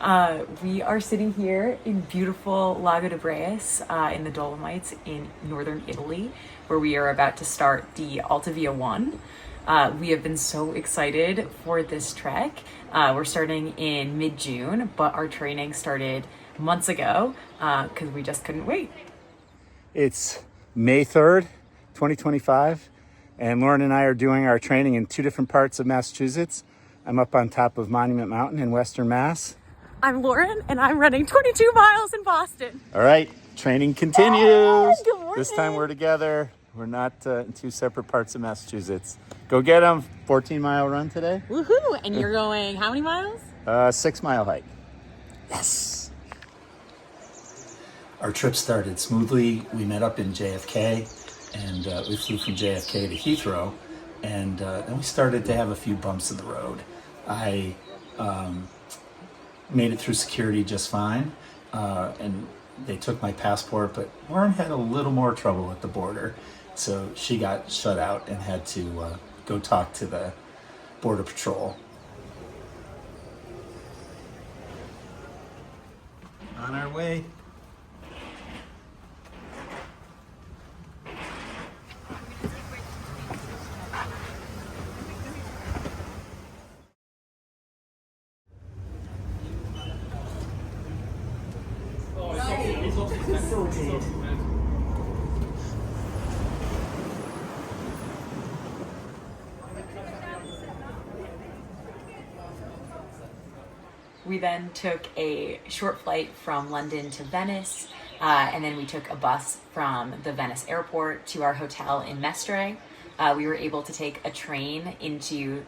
We are sitting here in beautiful Lago di Braies in the Dolomites in northern Italy, where we are about to start the Alta Via 1. We have been so excited for this trek. We're starting in mid-June, but our training started months ago because we just couldn't wait. It's May 3rd, 2025, and Lauren and I are doing our training in two different parts of Massachusetts. I'm up on top of Monument Mountain in Western Mass. I'm Lauren, and I'm running 22 miles in Boston. All right, training continues. Good morning. This time we're together. We're not in two separate parts of Massachusetts. Go get them. 14-mile run today. Woohoo! And you're going how many miles? 6-mile hike. Yes. Our trip started smoothly. We met up in JFK, and we flew from JFK to Heathrow, and then we started to have a few bumps in the road. I made it through security just fine, and they took my passport, but Lauren had a little more trouble at the border, so she got shut out and had to go talk to the Border Patrol. On our way. We then took a short flight from London to Venice, and then we took a bus from the Venice airport to our hotel in Mestre. We were able to take a train into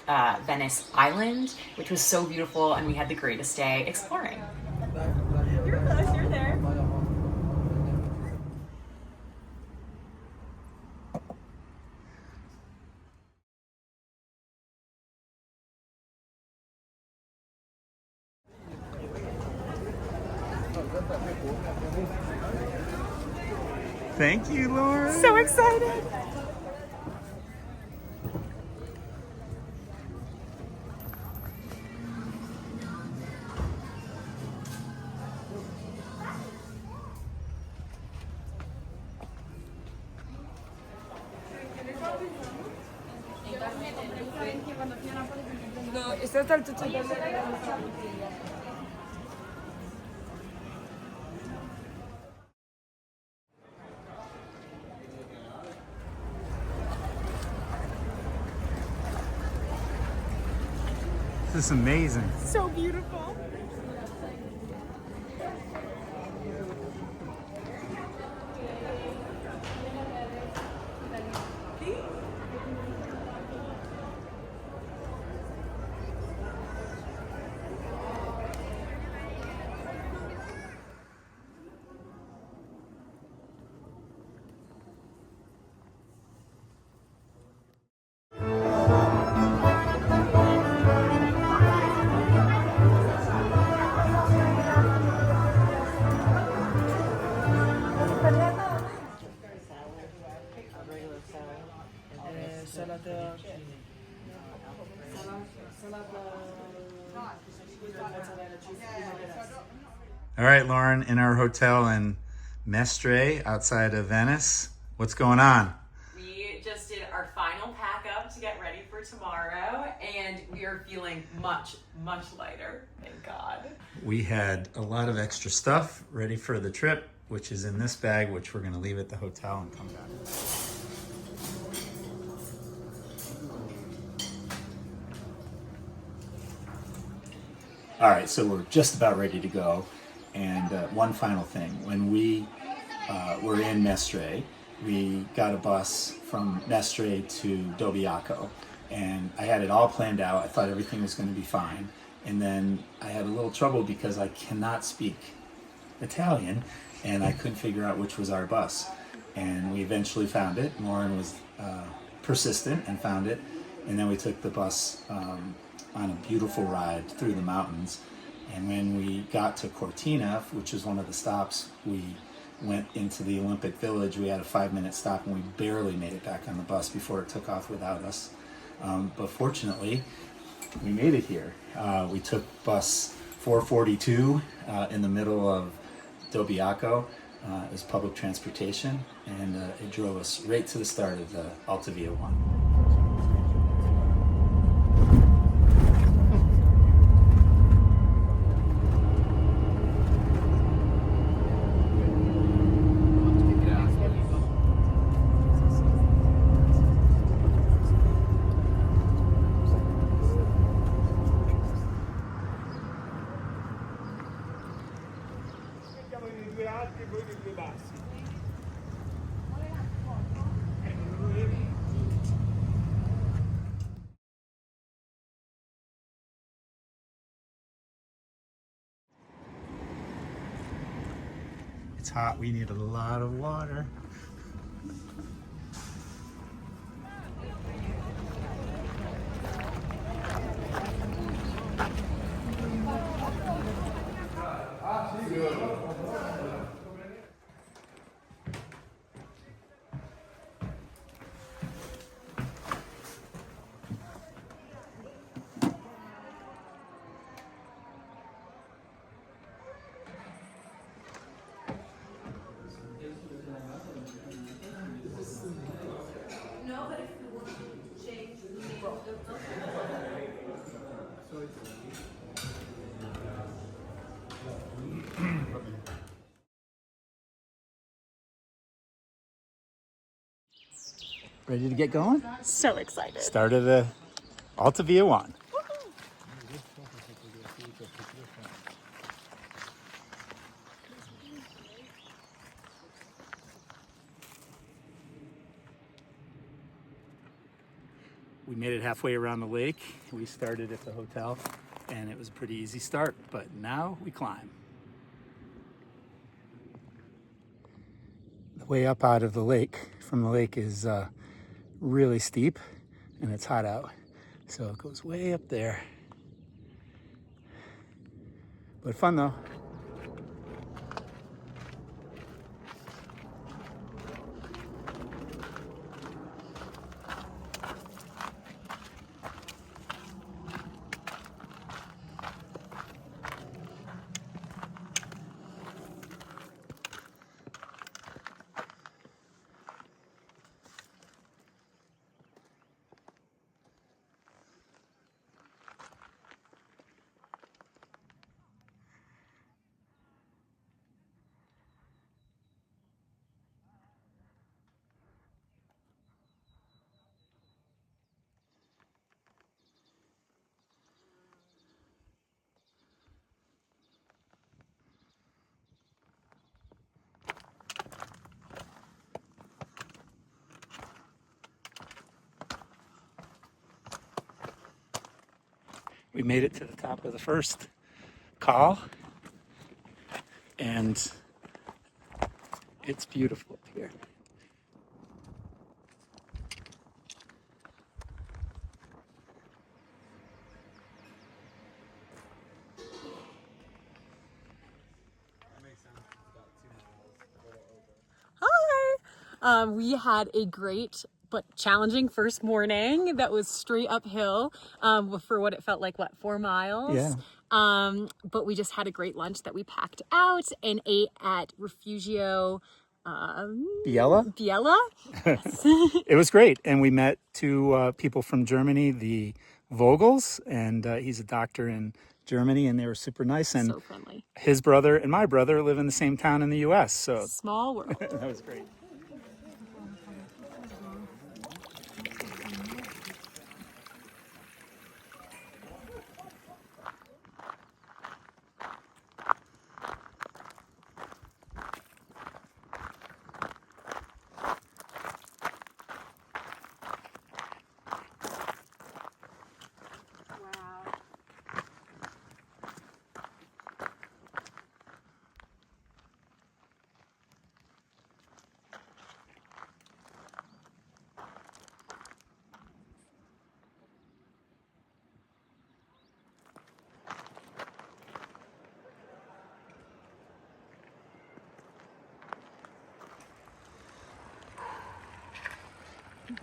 Venice Island, which was so beautiful, and we had the greatest day exploring. You're close, you're there. Thank you, Lauren. So excited. No, è stato il tutto This is amazing. So beautiful. All right, Lauren, in our hotel in Mestre outside of Venice. What's going on? We just did our final pack up to get ready for tomorrow, and we are feeling much, much lighter, thank God. We had a lot of extra stuff ready for the trip, which is in this bag, which we're going to leave at the hotel and come back. All right, so we're just about ready to go. And one final thing, when we were in Mestre, we got a bus from Mestre to Dobbiaco, and I had it all planned out. I thought everything was going to be fine. And then I had a little trouble because I cannot speak Italian, and I couldn't figure out which was our bus. And we eventually found it. Lauren was persistent and found it. And then we took the bus on a beautiful ride through the mountains. And when we got to Cortina, which is one of the stops, we went into the Olympic Village. We had a 5-minute stop, and we barely made it back on the bus before it took off without us. But fortunately, we made it here. We took bus 442 in the middle of Dobbiaco. It was public transportation, and it drove us right to the start of the Alta Via 1. It's hot, we need a lot of water. Ready to get going? So excited. Start of the Alta Via 1. We made it halfway around the lake. We started at the hotel, and it was a pretty easy start, but now we climb. The way up out of the lake, from the lake, is really steep, and it's hot out. So it goes way up there. But fun though. We made it to the top of the first col, and it's beautiful up here. Hi! We had a great but challenging first morning that was straight uphill for what it felt like, 4 miles? Yeah. But we just had a great lunch that we packed out and ate at Rifugio. Biella? Biella? Yes. It was great, and we met two people from Germany, the Vogels, and he's a doctor in Germany, and they were super nice. And So friendly. his brother and my brother live in the same town in the U.S., so Small world. that was great.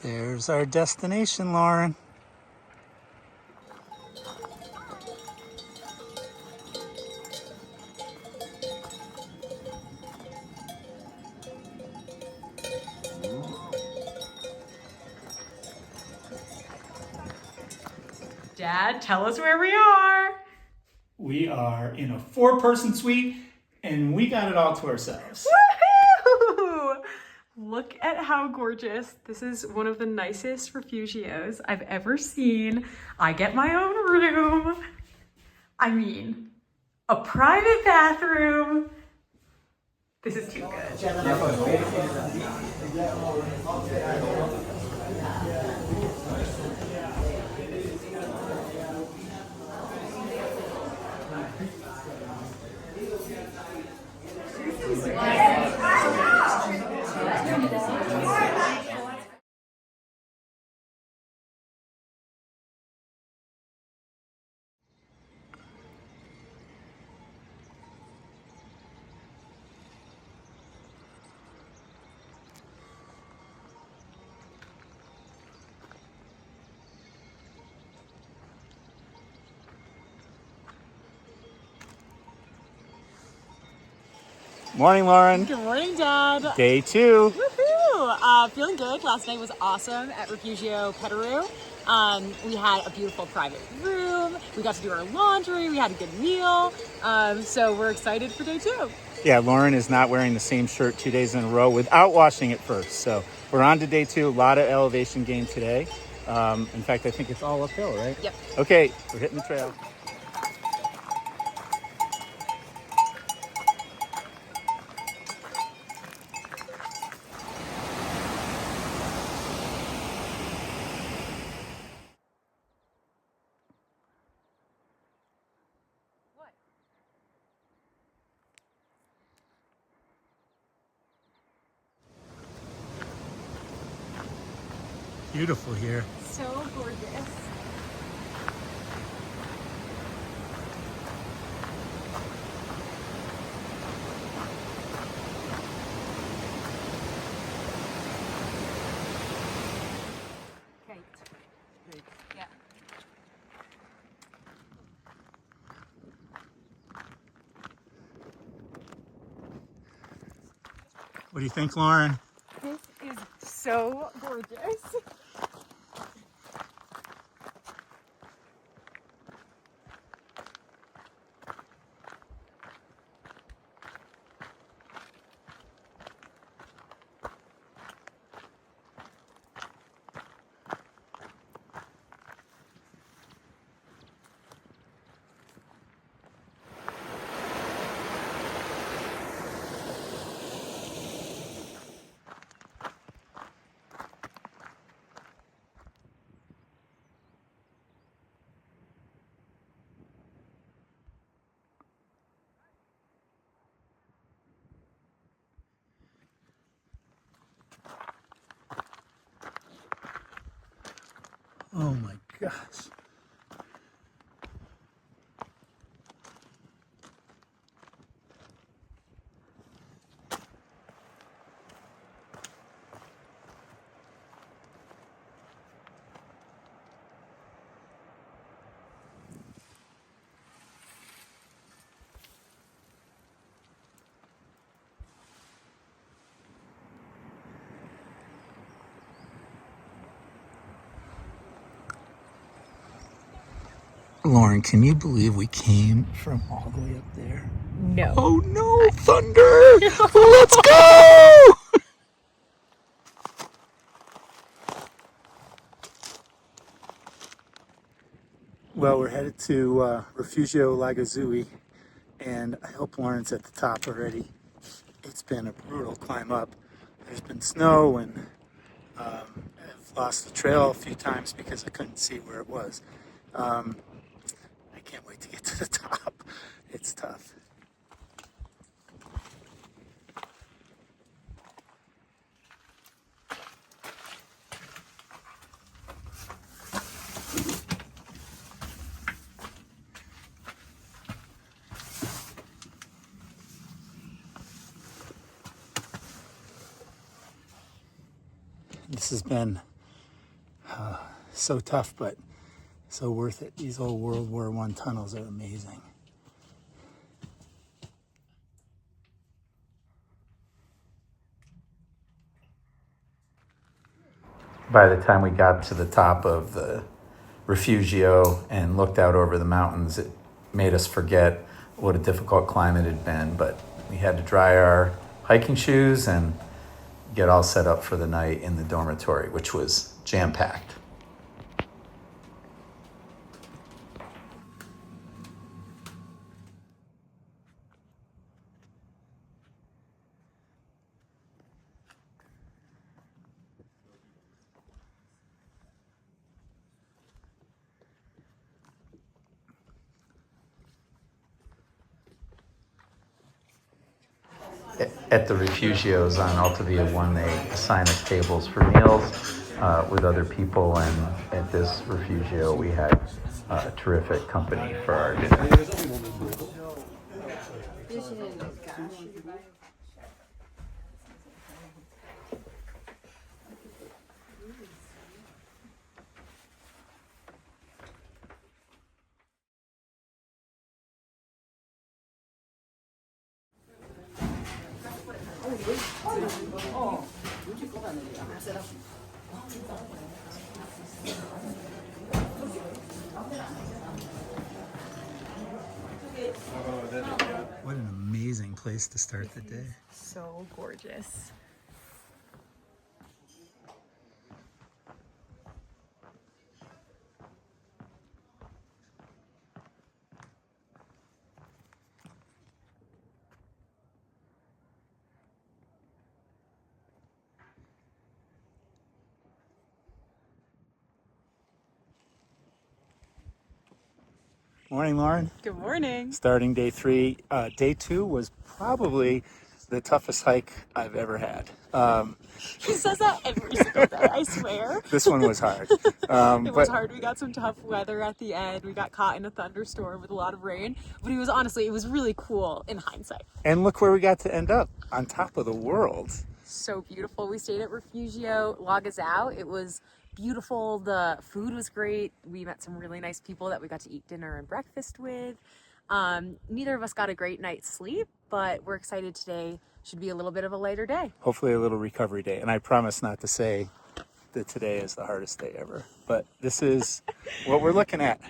There's our destination, Lauren. Dad, tell us where we are. We are in a 4-person suite, and we got it all to ourselves. Woohoo! Look at how gorgeous. This is one of the nicest refugios I've ever seen. I get my own room. I mean, a private bathroom. This is too good. Morning, Lauren. Good morning, Dad. Day 2. Woohoo! Feeling good. Last night was awesome at Rifugio, Pederu. We had a beautiful private room. We got to do our laundry. We had a good meal. So we're excited for day 2. Yeah, Lauren is not wearing the same shirt 2 days in a row without washing it first. So we're on to day 2. A lot of elevation gain today. In fact, I think it's all uphill, right? Yep. Okay, we're hitting the trail. Beautiful here. So gorgeous. Yeah. What do you think, Lauren? This is so gorgeous. Oh my gosh. Lauren, can you believe we came from all the way up there? No. Oh no, thunder! Let's go! Well, we're headed to Rifugio Lagazuoi, and I hope Lauren's at the top already. It's been a brutal climb up. There's been snow, and I've lost the trail a few times because I couldn't see where it was. I can't wait to get to the top. It's tough. This has been so tough, but so worth it. These old World War I tunnels are amazing. By the time we got to the top of the Rifugio and looked out over the mountains, it made us forget what a difficult climate it had been. But we had to dry our hiking shoes and get all set up for the night in the dormitory, which was jam-packed. At the Rifugios on Alta Via 1, they assign us tables for meals with other people, and at this Rifugio, we had terrific company for our dinner. What an amazing place to start the day. So gorgeous. Morning, Lauren. Good morning. Starting day 3. Day 2 was probably the toughest hike I've ever had. He says that every single day, I swear. This one was hard. It was hard. We got some tough weather at the end. We got caught in a thunderstorm with a lot of rain. But it was really cool in hindsight. And look where we got to end up, on top of the world. So beautiful. We stayed at Rifugio Lagazuoi. It was beautiful. The food was great. We met some really nice people that we got to eat dinner and breakfast with. Neither of us got a great night's sleep, but we're excited today. Should be a little bit of a lighter day. Hopefully a little recovery day. And I promise not to say that today is the hardest day ever. But this is what we're looking at.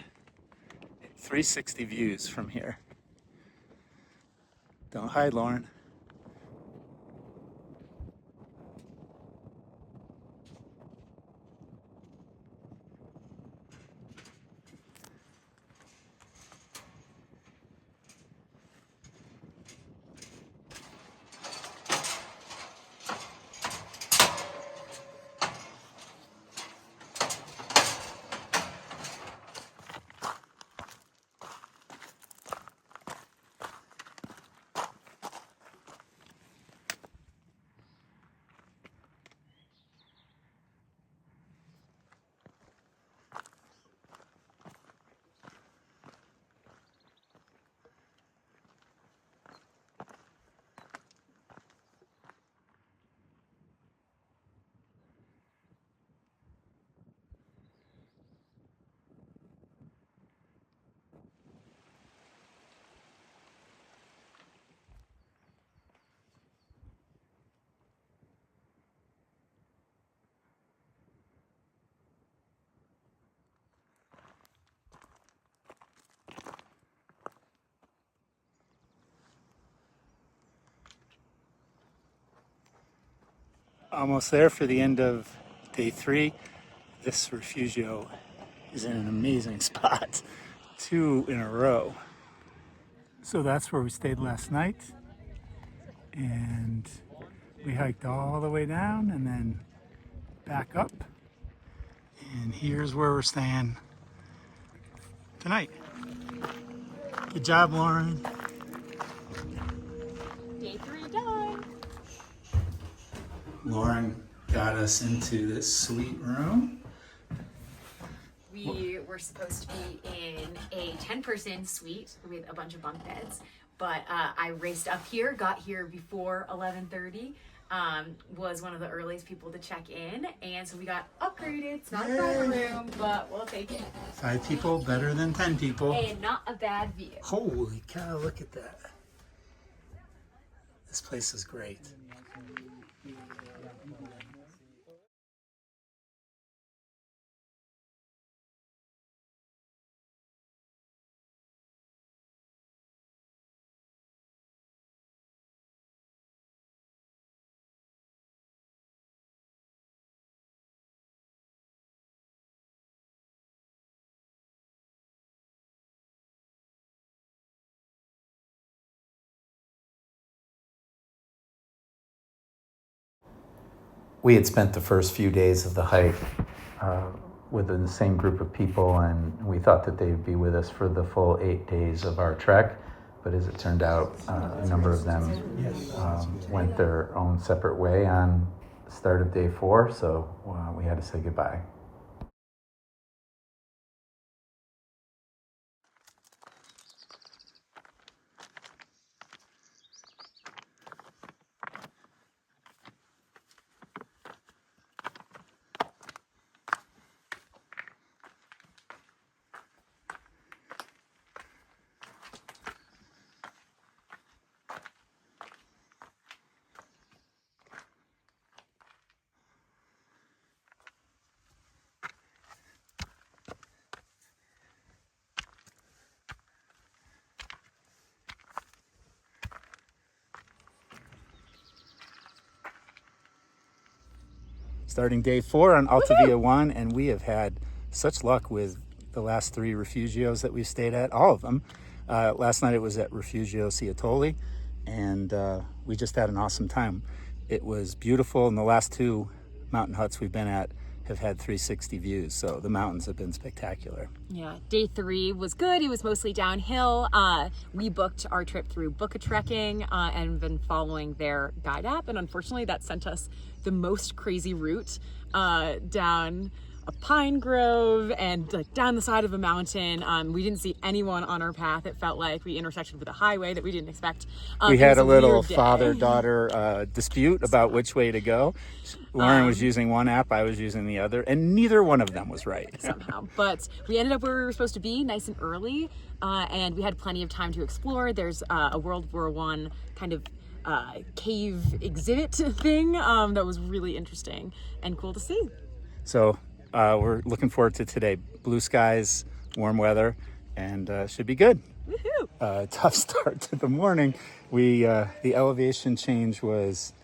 360 views from here. Don't hide, Lauren. Almost there for the end of day 3. This Rifugio is in an amazing spot. 2 in a row. So that's where we stayed last night. And we hiked all the way down and then back up. And here's where we're staying tonight. Good job, Lauren. Day 3 done. Lauren got us into this sweet room. We were supposed to be in a 10-person suite with a bunch of bunk beds, but I raced up here, got here before 11:30, was one of the earliest people to check in, and so we got upgraded. It's not a private room, but we'll take it. 5 people, better than 10 people. And not a bad view. Holy cow, look at that. This place is great. we had spent the first few days of the hike within the same group of people, and we thought that they'd be with us for the full 8 days of our trek. But as it turned out, a number of them went their own separate way on the start of day 4, so we had to say goodbye. Starting day 4 on Alta Via 1, and we have had such luck with the last 3 Rifugios that we've stayed at, all of them. Last night it was at Rifugio Scoiattoli, and we just had an awesome time. It was beautiful, and the last 2 mountain huts we've been at have had 360 views, so the mountains have been spectacular. Yeah, day 3 was good. It was mostly downhill. We booked our trip through Book a Trekking and been following their guide app, and unfortunately that sent us the most crazy route down a pine grove and like down the side of a mountain. We didn't see anyone on our path. It felt like we intersected with a highway that we didn't expect. We had a little father-daughter dispute about which way to go. Lauren was using one app, I was using the other, and neither one of them was right. Somehow. But we ended up where we were supposed to be, nice and early, and we had plenty of time to explore. There's a World War I kind of cave exhibit thing that was really interesting and cool to see. So we're looking forward to today. Blue skies, warm weather, and should be good. Woohoo! Tough start to the morning. The elevation change was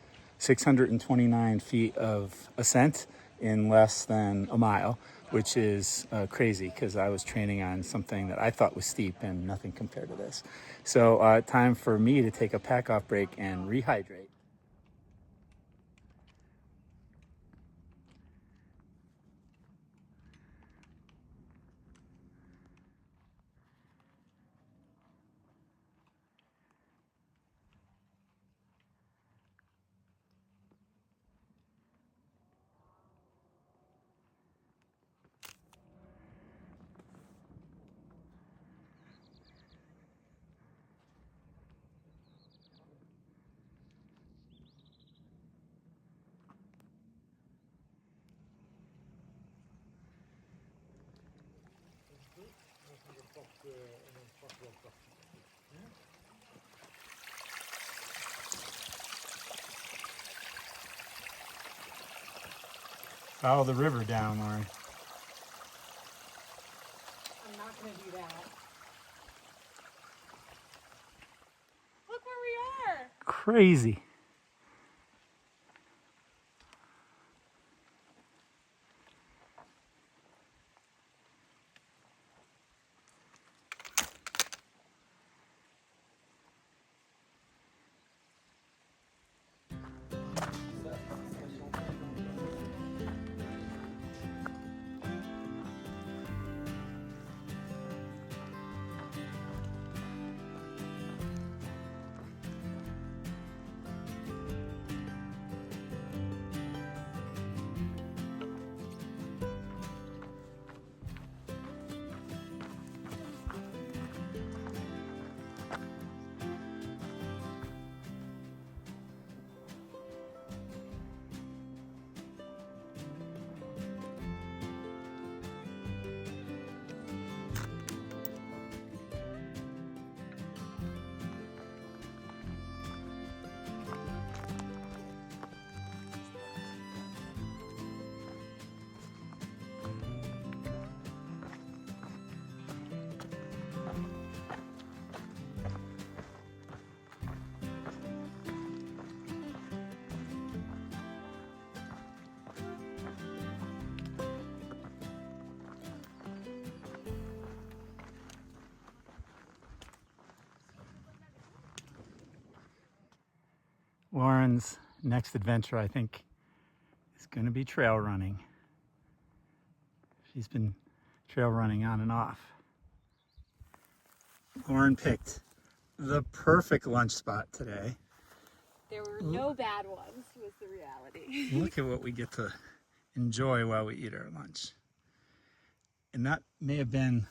629 feet of ascent in less than a mile, which is crazy because I was training on something that I thought was steep and nothing compared to this. So time for me to take a pack-off break and rehydrate. Follow the river down, Lauren. I'm not going to do that. Look where we are. Crazy. Lauren's next adventure, I think, is going to be trail running. She's been trail running on and off. Lauren picked the perfect lunch spot today. There were no bad ones, was the reality. Look at what we get to enjoy while we eat our lunch. And that may have been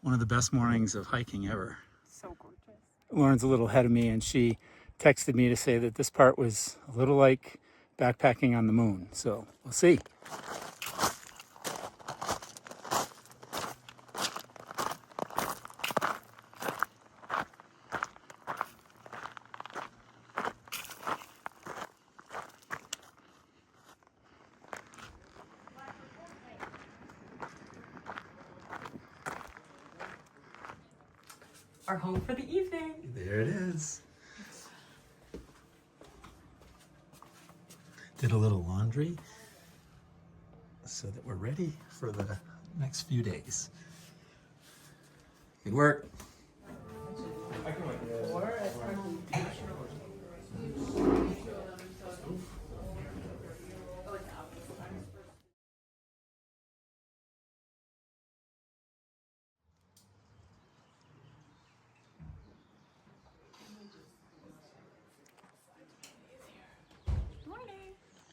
one of the best mornings of hiking ever. So gorgeous. Lauren's a little ahead of me, and she texted me to say that this part was a little like backpacking on the moon. So we'll see. Our home for the evening. There it is. Did a little laundry so that we're ready for the next few days. Good work.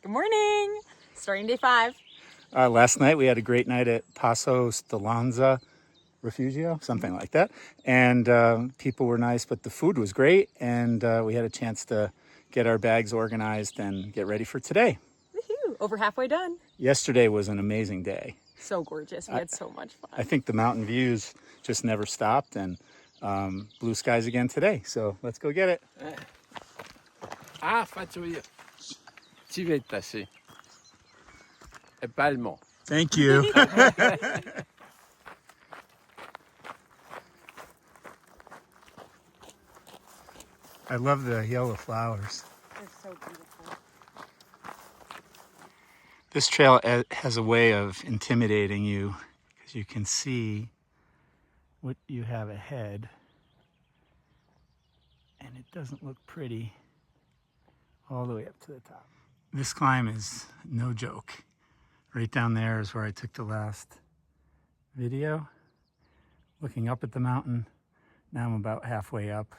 Good morning. Starting day 5. Last night we had a great night at Passo, Staulanza, Rifugio, something like that. And people were nice, but the food was great. And we had a chance to get our bags organized and get ready for today. Woohoo! Over halfway done. Yesterday was an amazing day. So gorgeous. We had so much fun. I think the mountain views just never stopped, and blue skies again today. So let's go get it. Ah, faccio io. Civetta, sì. E palmo. Thank you. I love the yellow flowers. They're so beautiful. This trail has a way of intimidating you because you can see what you have ahead, and it doesn't look pretty all the way up to the top. This climb is no joke. Right down there is where I took the last video, looking up at the mountain. Now I'm about halfway up.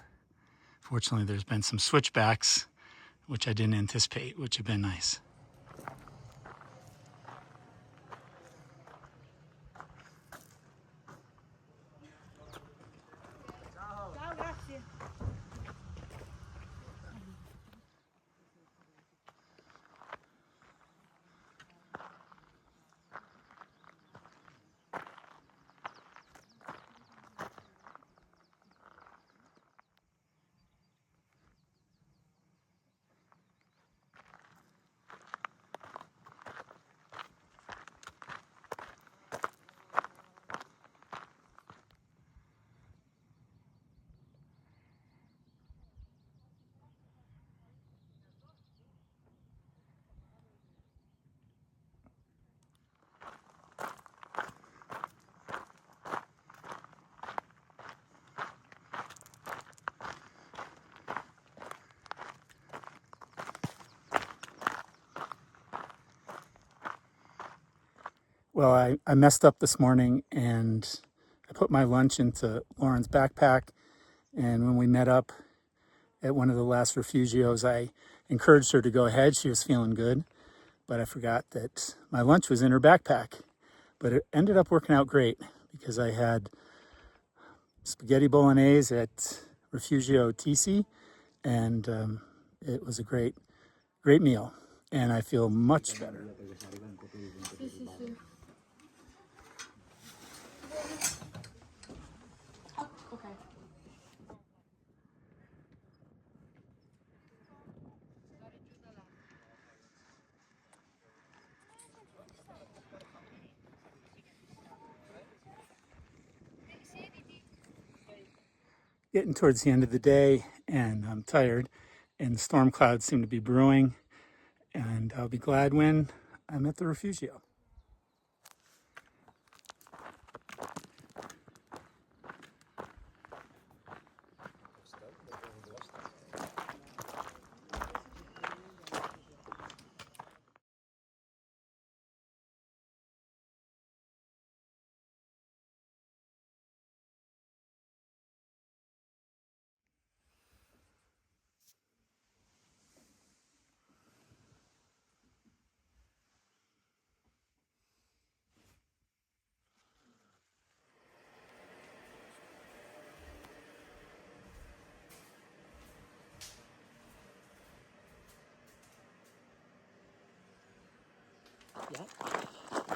Fortunately, there's been some switchbacks, which I didn't anticipate, which have been nice. Well, I messed up this morning, and I put my lunch into Lauren's backpack. And when we met up at one of the last Rifugios, I encouraged her to go ahead. She was feeling good, but I forgot that my lunch was in her backpack. But it ended up working out great because I had spaghetti bolognese at Rifugio TC, and it was a great meal, and I feel much better. Getting towards the end of the day, and I'm tired, and the storm clouds seem to be brewing, and I'll be glad when I'm at the Rifugio.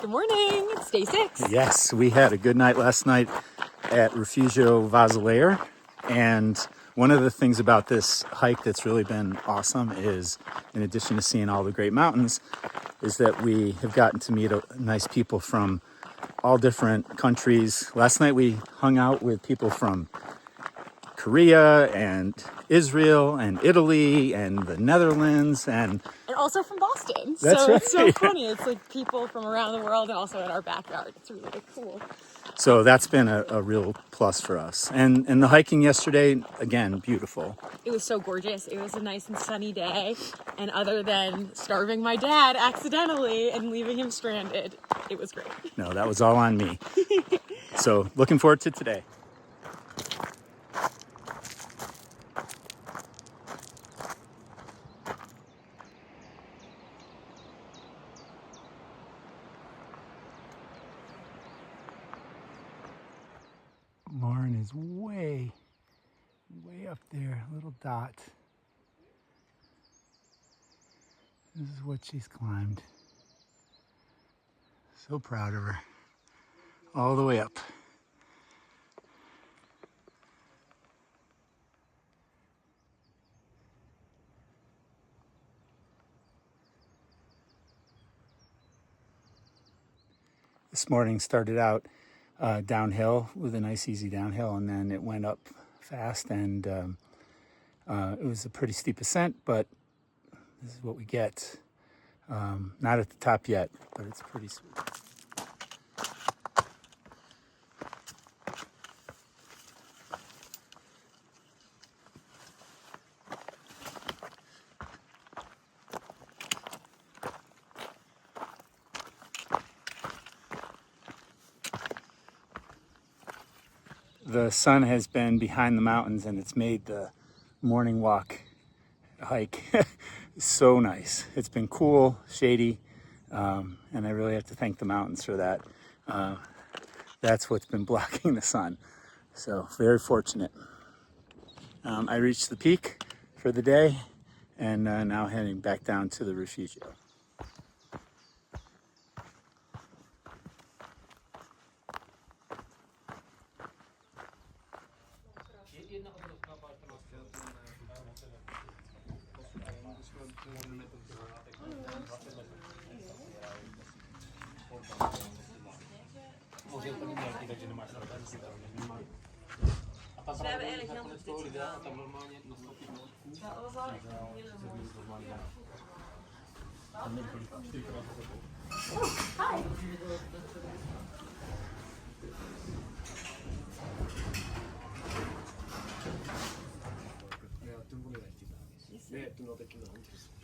Good morning. It's day 6. Yes, we had a good night last night at Rifugio Vasalair, and one of the things about this hike that's really been awesome is, in addition to seeing all the great mountains, is that we have gotten to meet nice people from all different countries. Last night we hung out with people from Korea and Israel and Italy and the Netherlands and also from Boston. That's so right. It's so funny. It's like people from around the world and also in our backyard. It's really cool. so that's been a real plus for us. And the hiking yesterday, again, beautiful. It was so gorgeous. It was a nice and sunny day. And other than starving my dad accidentally and leaving him stranded, it was great. No, that was all on me. So looking forward to today. Lauren is way up there, little dot. This is what she's climbed. So proud of her. All the way up. This morning started out downhill with a nice easy downhill, and then it went up fast, and it was a pretty steep ascent, but this is what we get. Not at the top yet, but it's pretty sweet. The sun has been behind the mountains, and it's made the morning walk hike so nice. It's been cool, shady, and I really have to thank the mountains for that. That's what's been blocking the sun. So very fortunate. I reached the peak for the day, and now heading back down to the Rifugio.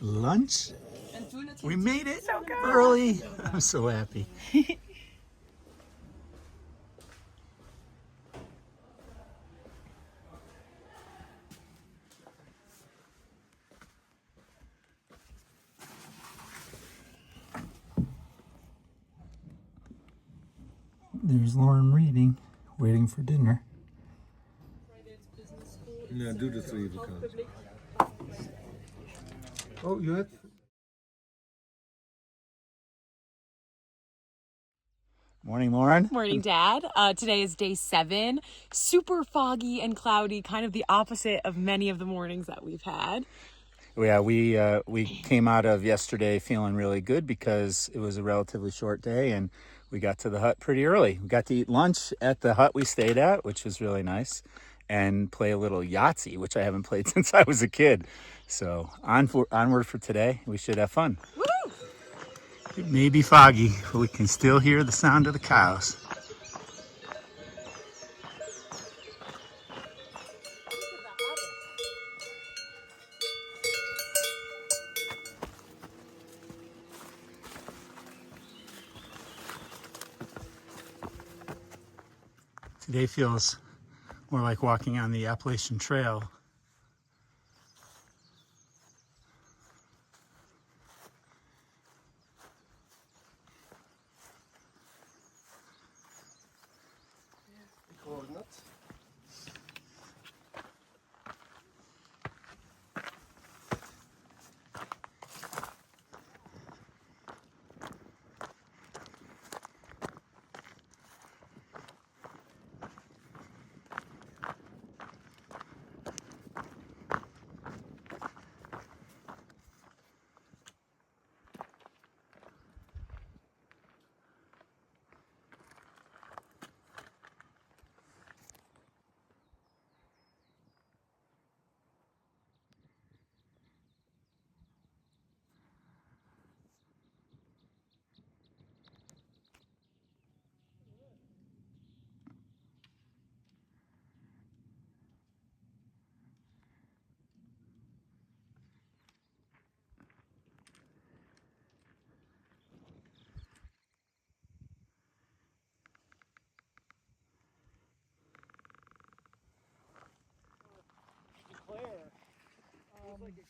Lunch? We made it early. I'm so happy. There's Lauren reading, waiting for dinner. Yeah, do the 3 because. Oh, you had. Morning, Lauren. Morning, Dad. Today is day 7. Super foggy and cloudy, kind of the opposite of many of the mornings that we've had. Yeah, we came out of yesterday feeling really good because it was a relatively short day, and we got to the hut pretty early. We got to eat lunch at the hut we stayed at, which was really nice, and play a little Yahtzee, which I haven't played since I was a kid. So onward for today. We should have fun. Woo! It may be foggy, but we can still hear the sound of the cows. Today feels more like walking on the Appalachian Trail.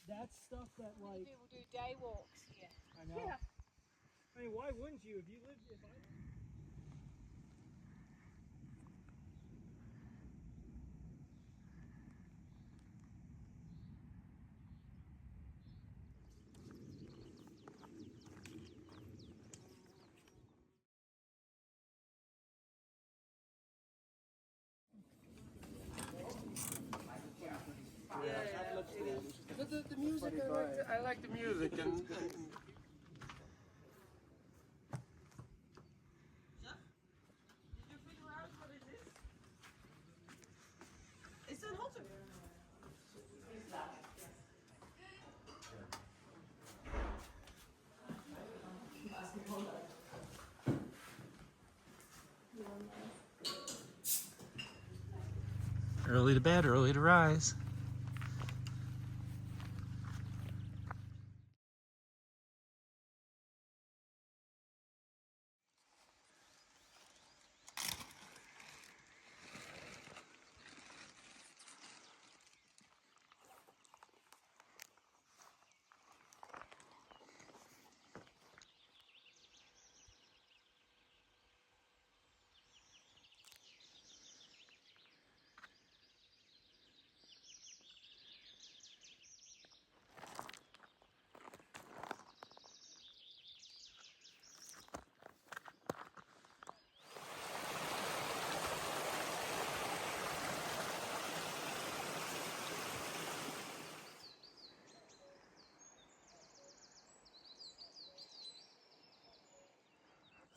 That's stuff that like People do day walks here. I know. Yeah. I mean, why wouldn't you if you lived if I But the music, I like the music. And Early to bed, early to rise.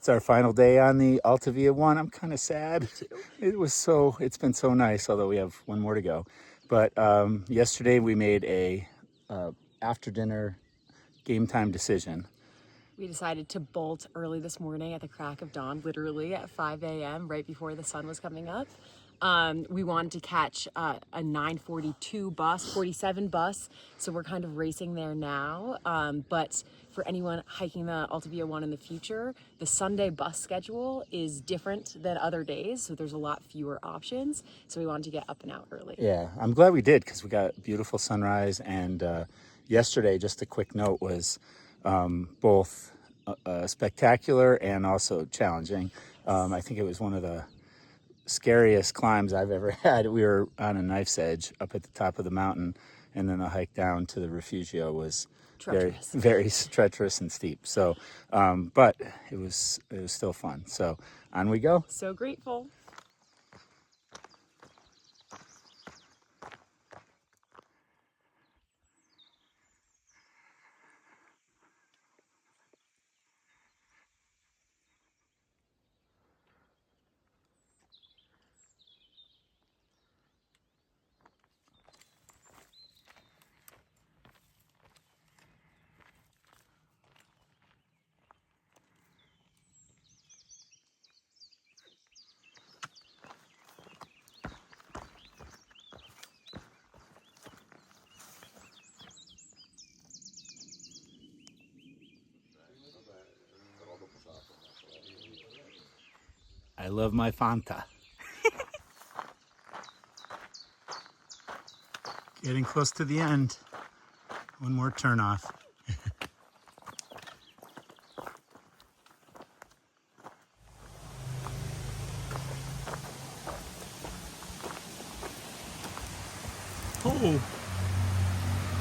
It's our final day on the Alta Via one. I'm kind of sad. It's been so nice, although we have one more to go. But yesterday we made a after dinner game time decision. We decided to bolt early this morning at the crack of dawn, literally at 5 a.m., right before the sun was coming up. We wanted to catch a 9:42 bus, 47 bus, so we're kind of racing there now. But for anyone hiking the Alta Via 1 in the future, the Sunday bus schedule is different than other days, so there's a lot fewer options. So we wanted to get up and out early. Yeah, I'm glad we did because we got beautiful sunrise. And yesterday, just a quick note, was both spectacular and also challenging. I think it was one of the scariest climbs I've ever had. We were on a knife's edge up at the top of the mountain, and then the hike down to the Rifugio was Treacherous. very treacherous and steep. So, but it was still fun. So on we go. So grateful. I love my Fanta. Getting close to the end. One more turn off. Oh,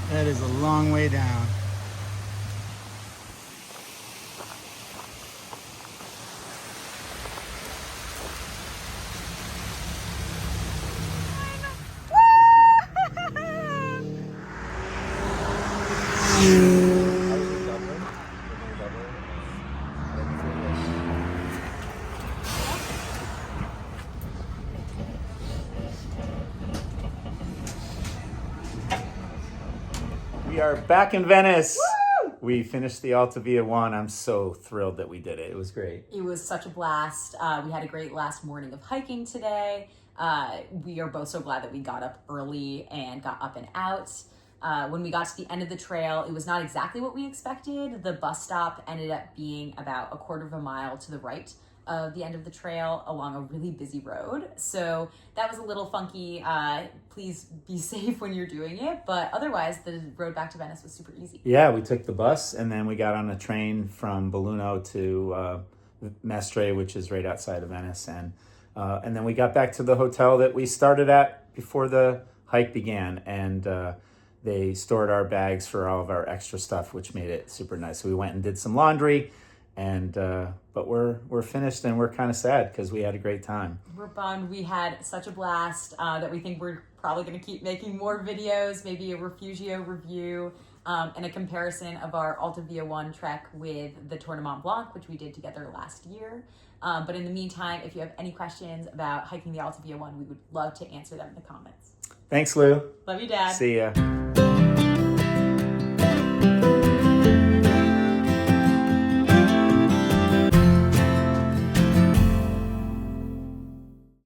that is a long way down. We are back in Venice. Woo! We finished the Alta Via 1. I'm so thrilled that we did it. It was great. It was such a blast. We had a great last morning of hiking today. We are both so glad that we got up early and got up and out. When we got to the end of the trail, it was not exactly what we expected. The bus stop ended up being about a quarter of a mile to the right of the end of the trail along a really busy road. So that was a little funky. Please be safe when you're doing it. But otherwise, the road back to Venice was super easy. Yeah, we took the bus and then we got on a train from Belluno to Mestre, which is right outside of Venice. And then we got back to the hotel that we started at before the hike began. And they stored our bags for all of our extra stuff, which made it super nice. So we went and did some laundry. And but we're finished and we're kind of sad because we had a great time. We're bummed. We had such a blast that we think we're probably going to keep making more videos, maybe a Refugio review and a comparison of our Alta Via 1 trek with the Tour du Mont Blanc, which we did together last year. But in the meantime, if you have any questions about hiking the Alta Via 1, we would love to answer them in the comments. Thanks, Lou. Love you, Dad. See ya.